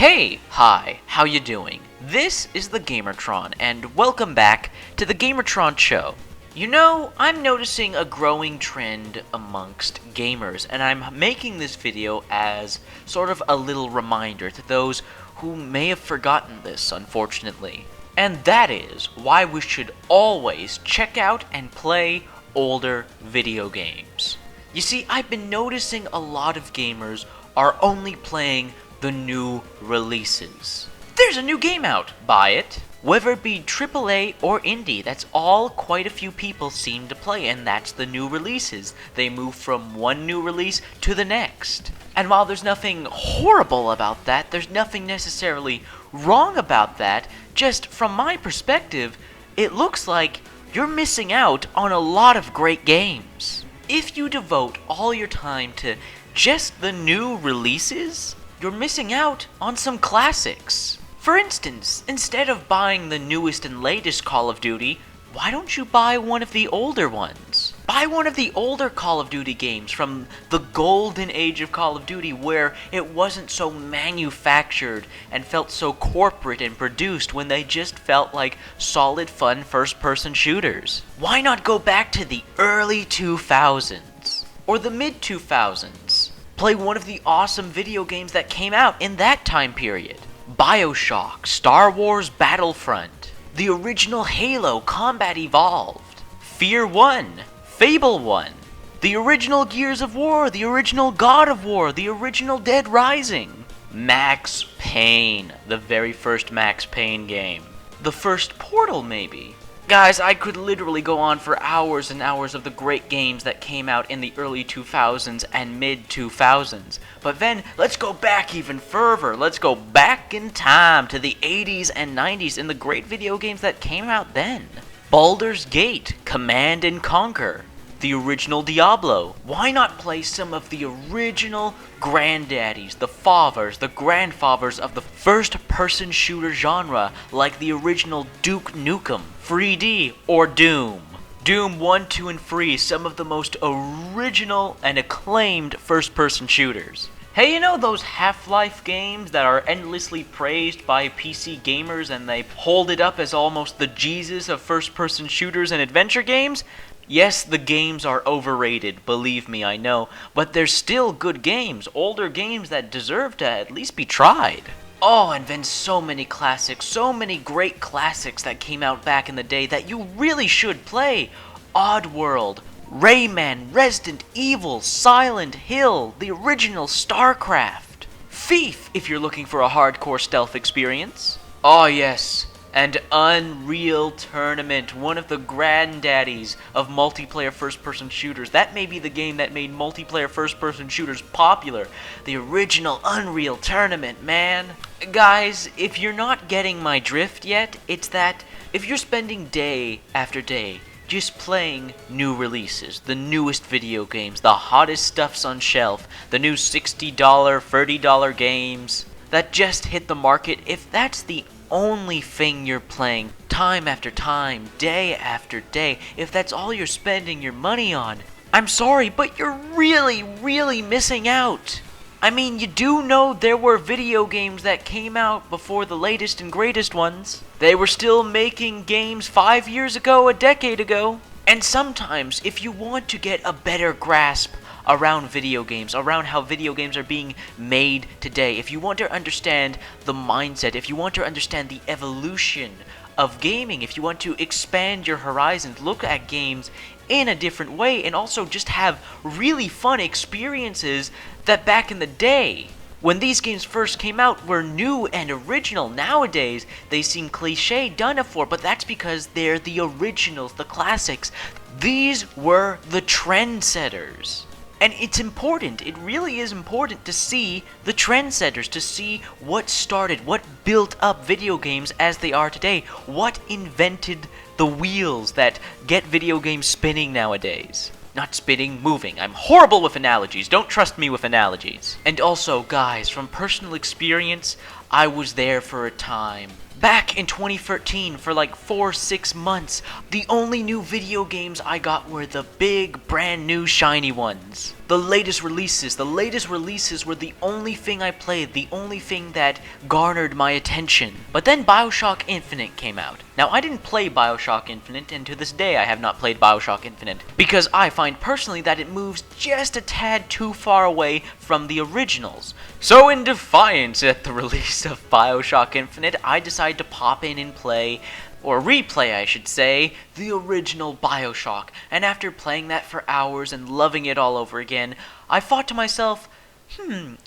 Hey, hi, how you doing? This is the Gamertron, and welcome back to the Gamertron Show. You know, I'm noticing a growing trend amongst gamers, and I'm making this video as sort of a little reminder to those who may have forgotten this, unfortunately. And that is why we should always check out and play older video games. You see, I've been noticing a lot of gamers are only playing the new releases. There's a new game out, buy it. Whether it be AAA or indie, that's all quite a few people seem to play, and that's the new releases. They move from one new release to the next. And while there's nothing horrible about that, there's nothing necessarily wrong about that, just from my perspective, it looks like you're missing out on a lot of great games. If you devote all your time to just the new releases, you're missing out on some classics. For instance, instead of buying the newest and latest Call of Duty, why don't you buy one of the older ones? Buy one of the older Call of Duty games from the golden age of Call of Duty, where it wasn't so manufactured and felt so corporate and produced, when they just felt like solid, fun first-person shooters. Why not go back to the early 2000s or the mid-2000s? Play one of the awesome video games that came out in that time period. BioShock, Star Wars Battlefront, the original Halo Combat Evolved, Fear 1, Fable 1, the original Gears of War, the original God of War, the original Dead Rising, Max Payne, the very first Max Payne game, the first Portal maybe. Guys, I could literally go on for hours and hours of the great games that came out in the early 2000s and mid-2000s. But then, let's go back even further. Let's go back in time to the 80s and 90s in the great video games that came out then. Baldur's Gate, Command & Conquer, the original Diablo. Why not play some of the original granddaddies, the fathers, the grandfathers of the first-person shooter genre, like the original Duke Nukem, 3D, or Doom? Doom 1, 2, and 3, some of the most original and acclaimed first-person shooters. Hey, you know those Half-Life games that are endlessly praised by PC gamers and they hold it up as almost the Jesus of first-person shooters and adventure games? Yes, the games are overrated, believe me, I know, but they're still good games, older games that deserve to at least be tried. Oh, and then so many classics, so many great classics that came out back in the day that you really should play. Oddworld, Rayman, Resident Evil, Silent Hill, the original StarCraft, Thief, if you're looking for a hardcore stealth experience. Oh yes, and Unreal Tournament, one of the granddaddies of multiplayer first-person shooters. That may be the game that made multiplayer first-person shooters popular. The original Unreal Tournament, man. Guys, if you're not getting my drift yet, it's that if you're spending day after day just playing new releases, the newest video games, the hottest stuffs on shelf, the new $60, $30 games that just hit the market, if that's the only thing you're playing time after time, day after day, if that's all you're spending your money on, I'm sorry, but you're really missing out. I mean, you do know there were video games that came out before the latest and greatest ones. They were still making games 5 years ago, a decade ago. And sometimes, if you want to get a better grasp around video games, around how video games are being made today, if you want to understand the mindset, if you want to understand the evolution of gaming, if you want to expand your horizons, look at games in a different way, and also just have really fun experiences that back in the day, when these games first came out, were new and original. Nowadays, they seem cliche, done for, but that's because they're the originals, the classics. These were the trendsetters. And it's important, it really is important to see the trendsetters, to see what started, what built up video games as they are today, what invented the wheels that get video games spinning nowadays. Not spinning, moving. I'm horrible with analogies, don't trust me with analogies. And also, guys, from personal experience, I was there for a time Back in 2013, for like 4-6 months, the only new video games I got were the big, brand new, shiny ones. The latest releases were the only thing I played, the only thing that garnered my attention. But then BioShock Infinite came out. Now, I didn't play BioShock Infinite, and to this day I have not played BioShock Infinite, because I find personally that it moves just a tad too far away from the originals. So in defiance at the release of BioShock Infinite, I decided to pop in and play, or replay I should say, the original BioShock, and after playing that for hours and loving it all over again, I thought to myself,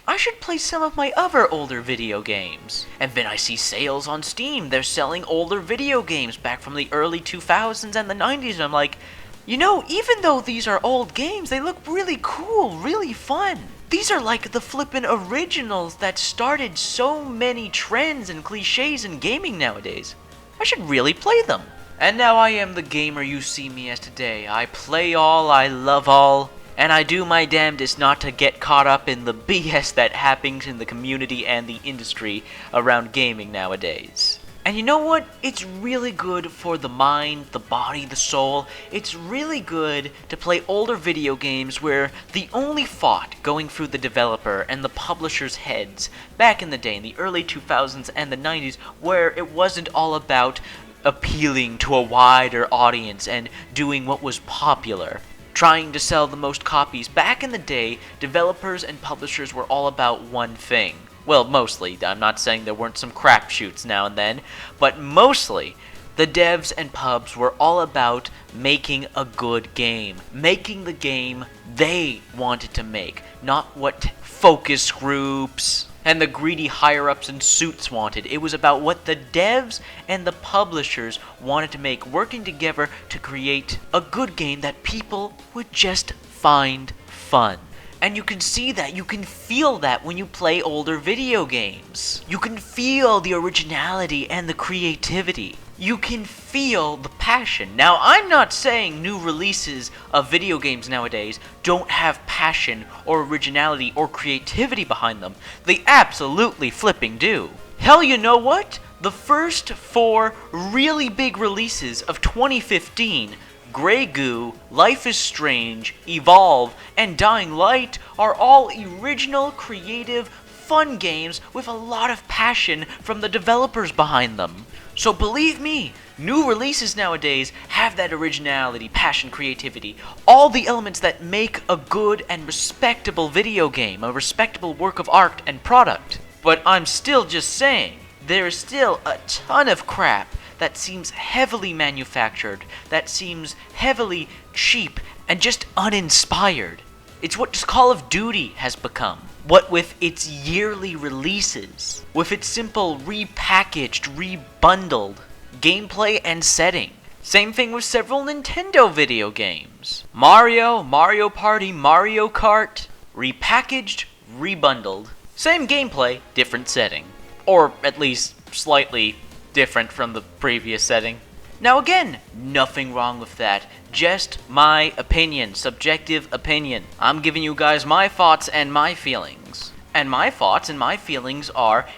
I should play some of my other older video games. And then I see sales on Steam, they're selling older video games back from the early 2000s and the 90s, and I'm like, you know, even though these are old games, they look really cool, really fun. These are like the flippin' originals that started so many trends and cliches in gaming nowadays. I should really play them. And now I am the gamer you see me as today. I play all, I love all, and I do my damnedest not to get caught up in the BS that happens in the community and the industry around gaming nowadays. And you know what? It's really good for the mind, the body, the soul. It's really good to play older video games where the only thought going through the developer and the publisher's heads back in the day, in the early 2000s and the 90s, where it wasn't all about appealing to a wider audience and doing what was popular, trying to sell the most copies. Back in the day, developers and publishers were all about one thing. Well, mostly. I'm not saying there weren't some crapshoots now and then, but mostly, the devs and pubs were all about making a good game. Making the game they wanted to make, not what focus groups and the greedy higher-ups in suits wanted. It was about what the devs and the publishers wanted to make, working together to create a good game that people would just find fun. And you can see that, you can feel that when you play older video games. You can feel the originality and the creativity. You can feel the passion. Now, I'm not saying new releases of video games nowadays don't have passion or originality or creativity behind them. They absolutely flipping do. Hell, you know what? The first 4 really big releases of 2015, Grey Goo, Life is Strange, Evolve, and Dying Light, are all original, creative, fun games with a lot of passion from the developers behind them. So believe me, new releases nowadays have that originality, passion, creativity, all the elements that make a good and respectable video game, a respectable work of art and product. But I'm still just saying, there is still a ton of crap that seems heavily manufactured, that seems heavily cheap and just uninspired. It's what Call of Duty has become. What with its yearly releases, with its simple repackaged, rebundled gameplay and setting. Same thing with several Nintendo video games. Mario, Mario Party, Mario Kart, repackaged, rebundled. Same gameplay, different setting. Or at least slightly different from the previous setting. Now again, nothing wrong with that. Just my opinion, subjective opinion. I'm giving you guys my thoughts and my feelings. And my thoughts and my feelings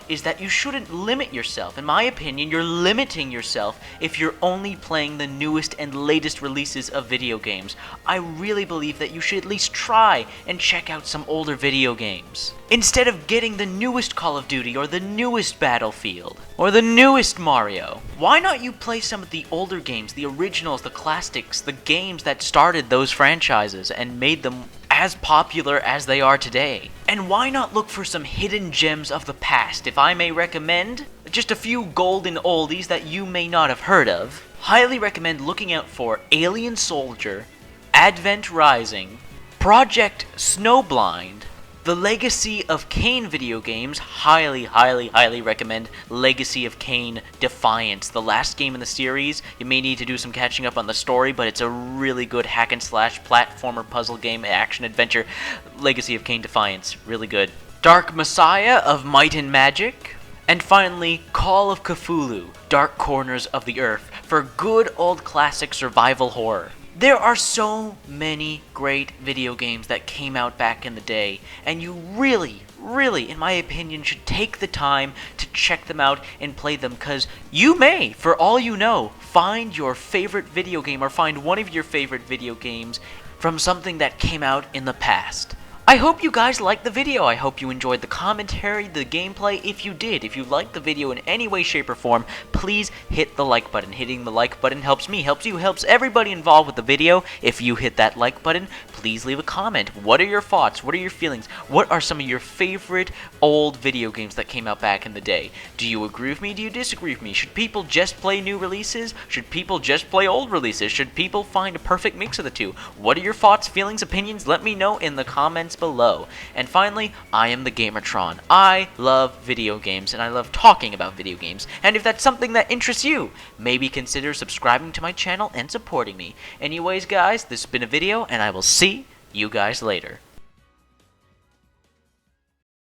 is that you shouldn't limit yourself. In my opinion, you're limiting yourself if you're only playing the newest and latest releases of video games. I really believe that you should at least try and check out some older video games, instead of getting the newest Call of Duty or the newest Battlefield or the newest Mario. Why not you play some of the older games, the originals, the classics, the games that started those franchises and made them as popular as they are today? And why not look for some hidden gems of the past? If I may recommend just a few golden oldies that you may not have heard of, highly recommend looking out for Alien Soldier, Advent Rising, Project Snowblind, the Legacy of Kain video games. Highly, highly, highly recommend Legacy of Kain Defiance. The last game in the series. You may need to do some catching up on the story, but it's a really good hack and slash platformer puzzle game action adventure. Legacy of Kain Defiance. Really good. Dark Messiah of Might and Magic. And finally, Call of Cthulhu, Dark Corners of the Earth, for good old classic survival horror. There are so many great video games that came out back in the day, and you really, in my opinion, should take the time to check them out and play them, because you may, for all you know, find your favorite video game or find one of your favorite video games from something that came out in the past. I hope you guys liked the video. I hope you enjoyed the commentary, the gameplay. If you did, if you liked the video in any way, shape, or form, please hit the like button. Hitting the like button helps me, helps you, helps everybody involved with the video. If you hit that like button, please leave a comment. What are your thoughts? What are your feelings? What are some of your favorite old video games that came out back in the day? Do you agree with me? Do you disagree with me? Should people just play new releases? Should people just play old releases? Should people find a perfect mix of the two? What are your thoughts, feelings, opinions? Let me know in the comments below. And finally, I am the Gamertron. I love video games, and I love talking about video games. And if that's something that interests you, maybe consider subscribing to my channel and supporting me. Anyways, guys, this has been a video, and I will see you guys later.